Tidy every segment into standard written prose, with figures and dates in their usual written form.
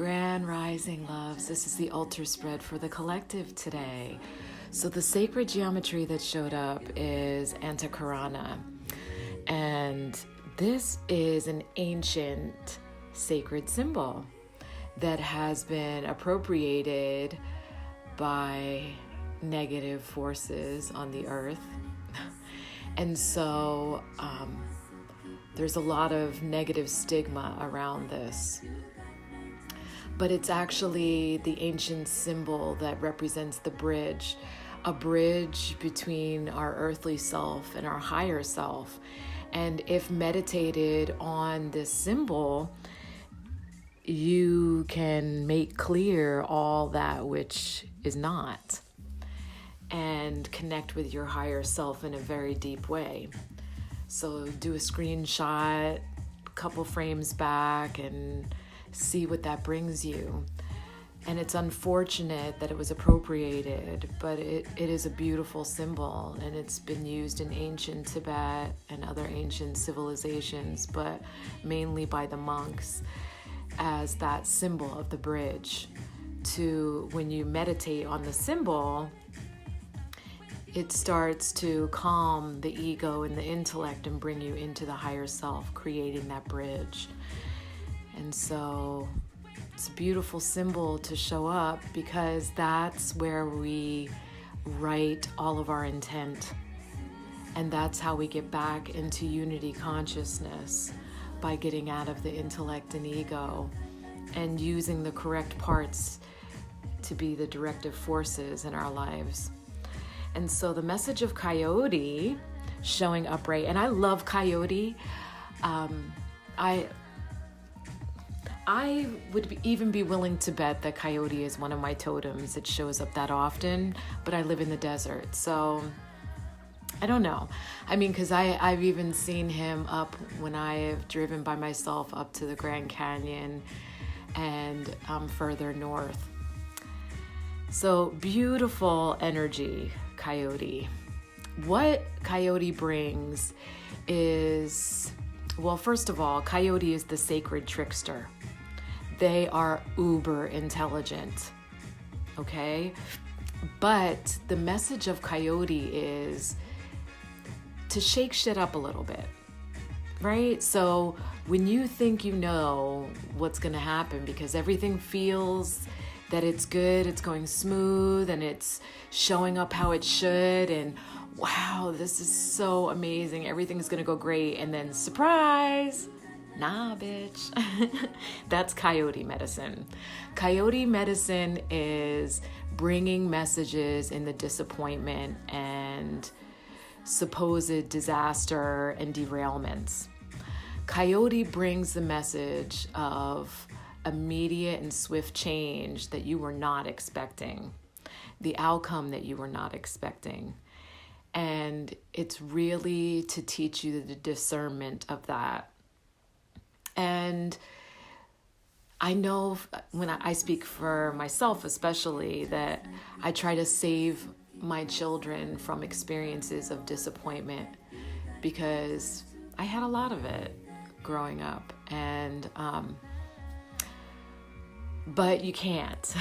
Grand Rising loves. This is the altar spread for the collective today. So the sacred geometry that showed up is Antakarana. And this is an ancient sacred symbol that has been appropriated by negative forces on the earth. And so there's a lot of negative stigma around this. But it's actually the ancient symbol that represents the bridge, a bridge between our earthly self and our higher self. And if meditated on this symbol, you can make clear all that which is not and connect with your higher self in a very deep way. So do a screenshot, a couple frames back, and see what that brings you. And it's unfortunate that it was appropriated, but it is a beautiful symbol, and it's been used in ancient Tibet and other ancient civilizations, but mainly by the monks, as that symbol of the bridge. To when you meditate on the symbol, it starts to calm the ego and the intellect and bring you into the higher self, creating that bridge. And so it's a beautiful symbol to show up, because that's where we write all of our intent. And that's how we get back into unity consciousness, by getting out of the intellect and ego and using the correct parts to be the directive forces in our lives. And so the message of Coyote showing upright, and I love Coyote. I would even be willing to bet that Coyote is one of my totems. It shows up that often, but I live in the desert, so I don't know. I mean, because I've even seen him up when I've driven by myself up to the Grand Canyon and further north. So beautiful energy, Coyote. What Coyote brings is, well, first of all, Coyote is the sacred trickster. They are uber intelligent, okay? But the message of Coyote is to shake shit up a little bit, right? So when you think you know what's gonna happen, because everything feels that it's good, it's going smooth, and it's showing up how it should, and wow, this is so amazing, everything's gonna go great, and then surprise, nah, bitch. That's Coyote medicine. Coyote medicine is bringing messages in the disappointment and supposed disaster and derailments. Coyote brings the message of immediate and swift change that you were not expecting, the outcome that you were not expecting. And it's really to teach you the discernment of that. And I know when I speak for myself especially, that I try to save my children from experiences of disappointment, because I had a lot of it growing up, and but you can't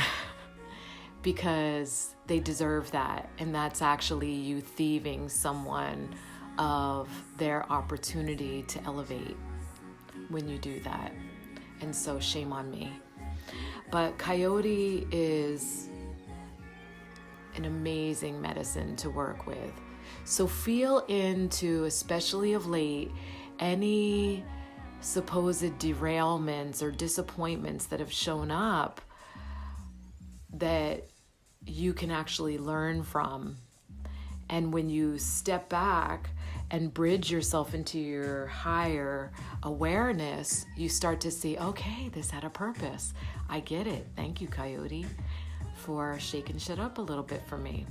because they deserve that, and that's actually you thieving someone of their opportunity to elevate when you do that. And so shame on me. But Coyote is an amazing medicine to work with. So feel into, especially of late, any supposed derailments or disappointments that have shown up that you can actually learn from. And when you step back and bridge yourself into your higher awareness, you start to see, okay, this had a purpose. I get it. Thank you, Coyote, for shaking shit up a little bit for me.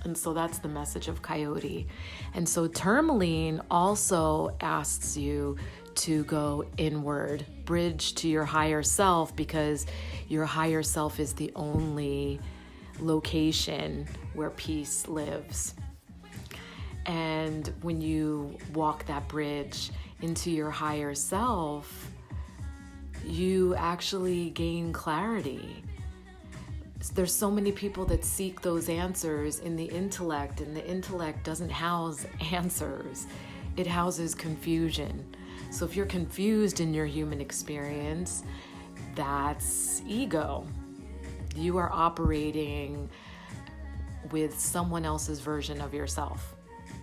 And so that's the message of Coyote. And so Tourmaline also asks you to go inward, bridge to your higher self, because your higher self is the only location where peace lives. And when you walk that bridge into your higher self, you actually gain clarity. There's so many people that seek those answers in the intellect, and the intellect doesn't house answers. It houses confusion. So if you're confused in your human experience, that's ego. You are operating with someone else's version of yourself.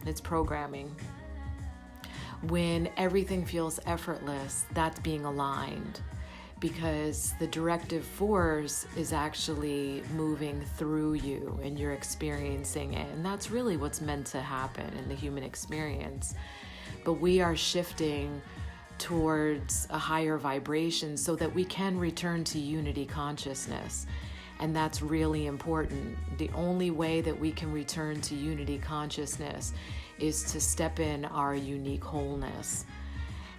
It's programming. When everything feels effortless, that's being aligned, because the directive force is actually moving through you and you're experiencing it. And that's really what's meant to happen in the human experience. But we are shifting towards a higher vibration so that we can return to unity consciousness. And that's really important. The only way that we can return to unity consciousness is to step in our unique wholeness.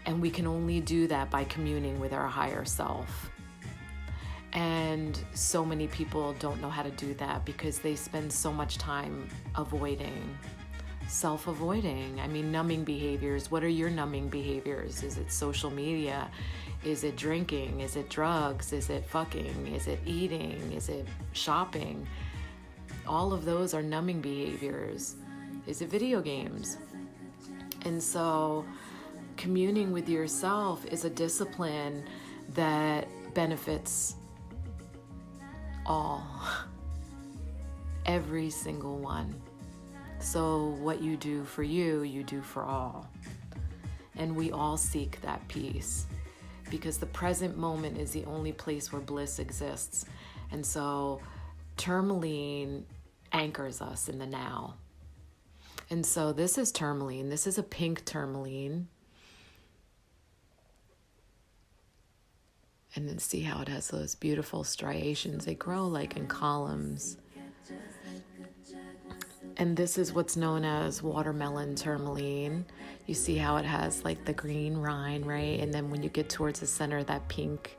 And we can only do that by communing with our higher self. And so many people don't know how to do that because they spend so much time avoiding, self-avoiding. I mean, numbing behaviors. What are your numbing behaviors? Is it social media? Is it drinking? Is it drugs? Is it fucking? Is it eating? Is it shopping? All of those are numbing behaviors. Is it video games? And so communing with yourself is a discipline that benefits all, every single one. So what you do for you, you do for all. And we all seek that peace, because the present moment is the only place where bliss exists. And so tourmaline anchors us in the now. And so this is tourmaline. This is a pink tourmaline. And then see how it has those beautiful striations. They grow like in columns. And this is what's known as watermelon tourmaline. You see how it has like the green rind, right? And then when you get towards the center, that pink.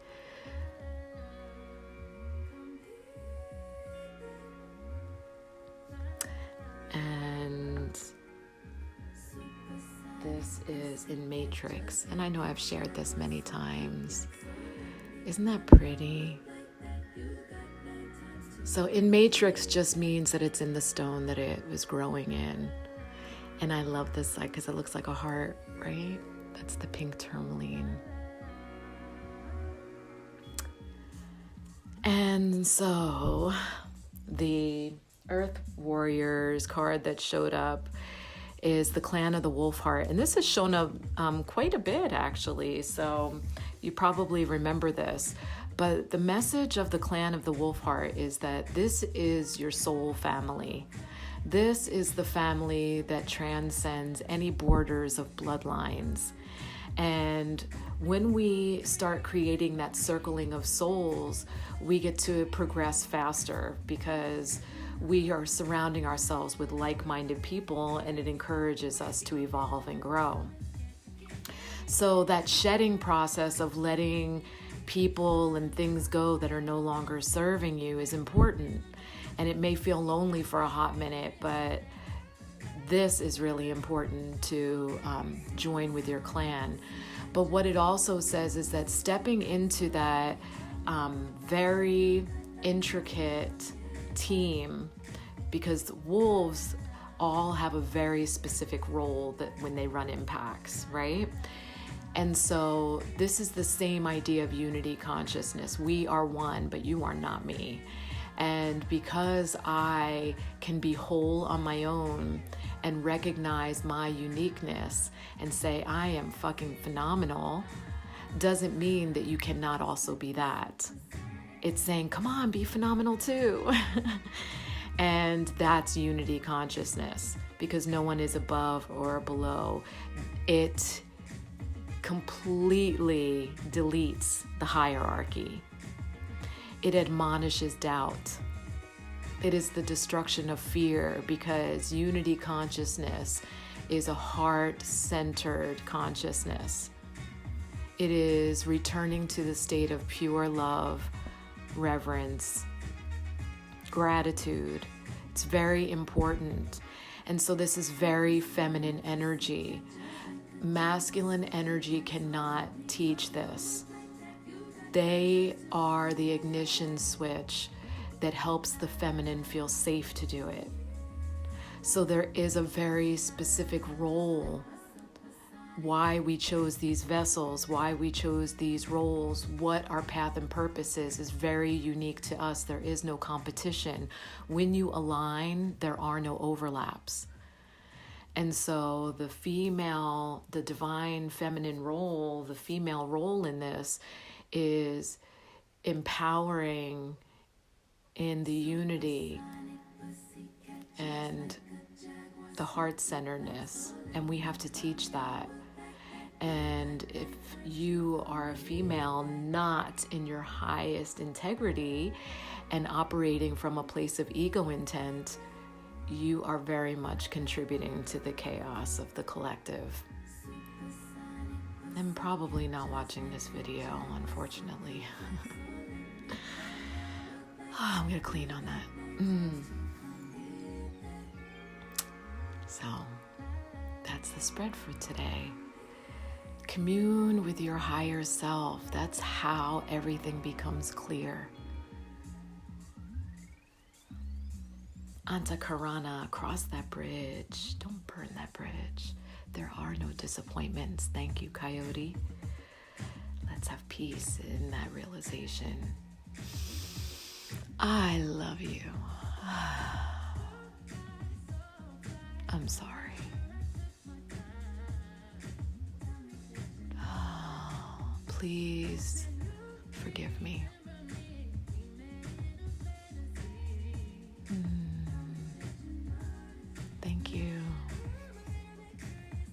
And this is in Matrix. And I know I've shared this many times. Isn't that pretty? So in Matrix just means that it's in the stone that it was growing in. And I love this side because it looks like a heart, right? That's the pink tourmaline. And so the Earth Warriors card that showed up is the Clan of the Wolf Heart. And this has shown up quite a bit, actually. So you probably remember this. But the message of the Clan of the Wolf Heart is that this is your soul family. This is the family that transcends any borders of bloodlines. And when we start creating that circling of souls, we get to progress faster because we are surrounding ourselves with like-minded people, and it encourages us to evolve and grow. So that shedding process of letting people and things go that are no longer serving you is important. And it may feel lonely for a hot minute, but this is really important to join with your clan. But what it also says is that stepping into that very intricate team, because wolves all have a very specific role that when they run in packs, right? And so this is the same idea of unity consciousness. We are one, but you are not me. And because I can be whole on my own and recognize my uniqueness and say I am fucking phenomenal, doesn't mean that you cannot also be that. It's saying, come on, be phenomenal too. And that's unity consciousness, because no one is above or below. It completely deletes the hierarchy. It admonishes doubt. It is the destruction of fear, because unity consciousness is a heart-centered consciousness. It is returning to the state of pure love, reverence, gratitude. It's very important. And so this is very feminine energy. Masculine energy cannot teach this. They are the ignition switch that helps the feminine feel safe to do it. So there is a very specific role, why we chose these vessels, why we chose these roles, what our path and purpose is very unique to us. There is no competition. When you align, there are no overlaps. And so the divine feminine role, the female role in this is empowering in the unity and the heart-centeredness. And we have to teach that. And if you are a female not in your highest integrity and operating from a place of ego intent, you are very much contributing to the chaos of the collective. I'm probably not watching this video, unfortunately. I'm gonna clean on that. So, that's the spread for today. Commune with your higher self. That's how everything becomes clear. Anta Karana, cross that bridge. Don't burn that bridge. There are no disappointments. Thank you, Coyote. Let's have peace in that realization. I love you. I'm sorry. Please forgive me.